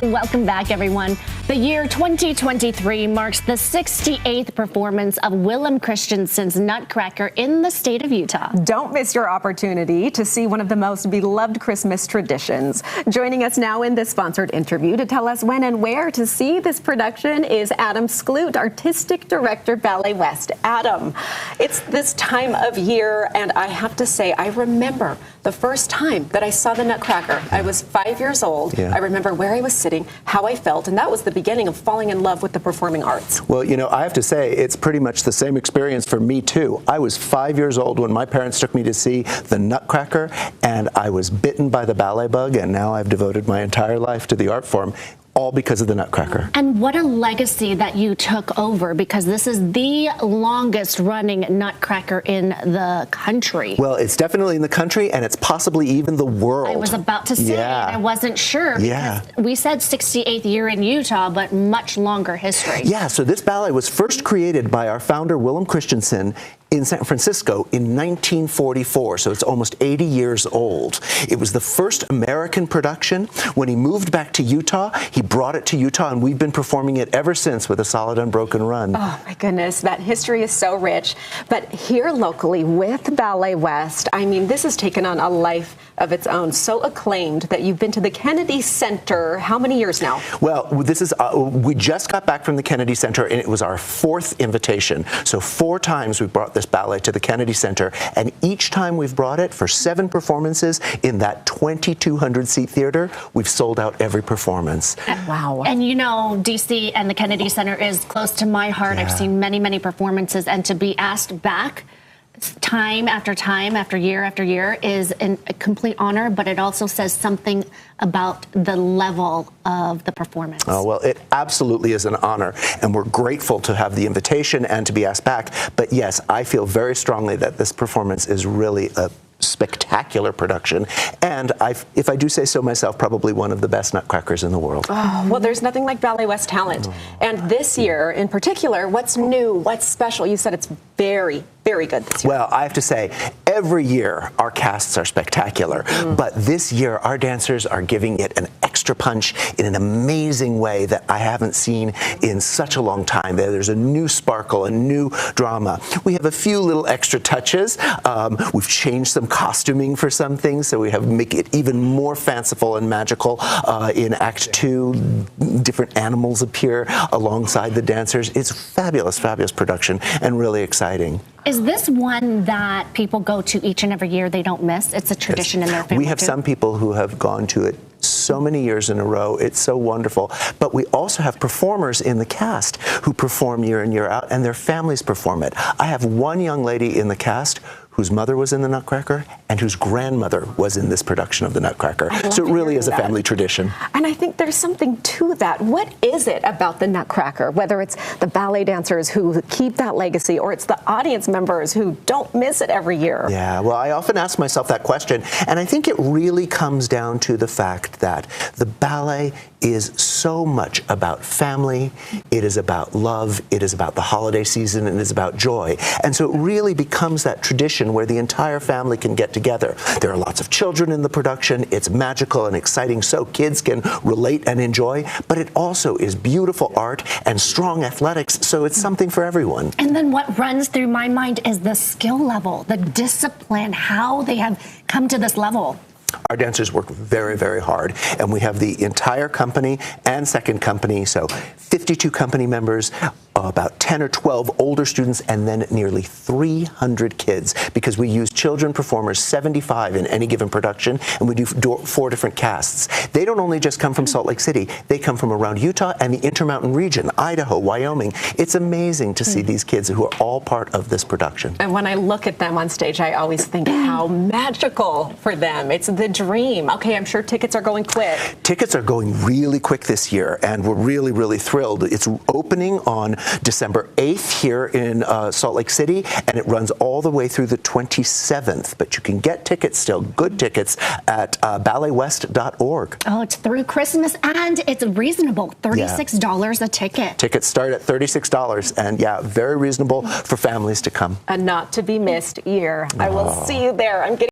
Welcome back, everyone. The year 2023 marks the 68th performance of Willem Christensen's Nutcracker in the state of Utah. Don't miss your opportunity to see one of the most beloved Christmas traditions. Joining us now in this sponsored interview to tell us when and where to see this production is Adam Skloot, Artistic Director, Ballet West. Adam, it's this time of year, and I have to say, I remember the first time that I saw the Nutcracker. I was 5 years old. I remember where I was sitting, how I felt, and that was the beginning of falling in love with the performing arts. Well, you know, I have to say, it's pretty much the same experience for me, too. I was 5 years old when my parents took me to see the Nutcracker, and I was bitten by the ballet bug, and now I've devoted my entire life to the art form. All because of the Nutcracker. And what a legacy that you took over, because this is the longest running Nutcracker in the country. Well, it's definitely in the country, and it's possibly even the world. I was about to say, I wasn't sure, because we said 68th year in Utah, but much longer history. Yeah, so this ballet was first created by our founder, Willem Christensen, in San Francisco in 1944, so it's almost 80 years old. It was the first American production. When he moved back to Utah, he brought it to Utah, and we've been performing it ever since with a solid, unbroken run. Oh my goodness, that history is so rich. But here locally with Ballet West, I mean, this has taken on a life of its own, so acclaimed that you've been to the Kennedy Center how many years now? Well, this is we just got back from the Kennedy Center, and it was our fourth invitation. So 4 times we brought this ballet to the Kennedy Center, and each time we've brought it for 7 performances in that 2,200-seat theater, we've sold out every performance. Wow. And you know, DC and the Kennedy Center is close to my heart. I've seen many, many performances, and to be asked back time after year is a complete honor, but it also says something about the level of the performance. Oh, well, it absolutely is an honor, and we're grateful to have the invitation and to be asked back. But yes, I feel very strongly that this performance is really a spectacular production, and if I do say so myself, probably one of the best Nutcrackers in the world. Oh, well, there's nothing like Ballet West talent. And this year in particular, what's new, what's special? You said it's very, very good this year. Well, I have to say, every year our casts are spectacular, but this year our dancers are giving it an extra punch in an amazing way that I haven't seen in such a long time. There's a new sparkle, a new drama. We have a few little extra touches. We've changed some costuming for some things, so we have make it even more fanciful and magical. In Act 2, different animals appear alongside the dancers. It's fabulous, fabulous production, and really exciting. Is this one that people go to each and every year they don't miss? It's a tradition in their family. We have some people who have gone to it so many years in a row. It's so wonderful. But we also have performers in the cast who perform year in, year out, and their families perform it. I have one young lady in the cast whose mother was in the Nutcracker and whose grandmother was in this production of the Nutcracker. So it really is a family tradition. And I think there's something to that. What is it about the Nutcracker, whether it's the ballet dancers who keep that legacy or it's the audience members who don't miss it every year? Yeah, well, I often ask myself that question, and I think it really comes down to the fact that the ballet is so much about family, it is about love, it is about the holiday season, and it is about joy. And so it really becomes that tradition where the entire family can get together. There are lots of children in the production. It's magical and exciting so kids can relate and enjoy, but it also is beautiful art and strong athletics, so it's something for everyone. And then what runs through my mind is the skill level, the discipline, how they have come to this level. Our dancers work very, very hard, and we have the entire company and second company, so 52 company members, about 10 or 12 older students, and then nearly 300 kids, because we use children performers, 75 in any given production, and we do 4 different casts. They don't only just come from Salt Lake City, they come from around Utah and the Intermountain region, Idaho, Wyoming. It's amazing to see these kids who are all part of this production. And when I look at them on stage, I always think how magical for them. It's the dream. Okay, I'm sure tickets are going quick. Tickets are going really quick this year, and we're really, really thrilled. It's opening on December 8th here in Salt Lake City, and it runs all the way through the 27th. But you can get tickets still, good tickets, at balletwest.org. Oh, it's through Christmas, and it's reasonable, $36 a ticket. Tickets start at $36, and yeah, very reasonable for families to come. A not to be missed year. I will see you there. I'm getting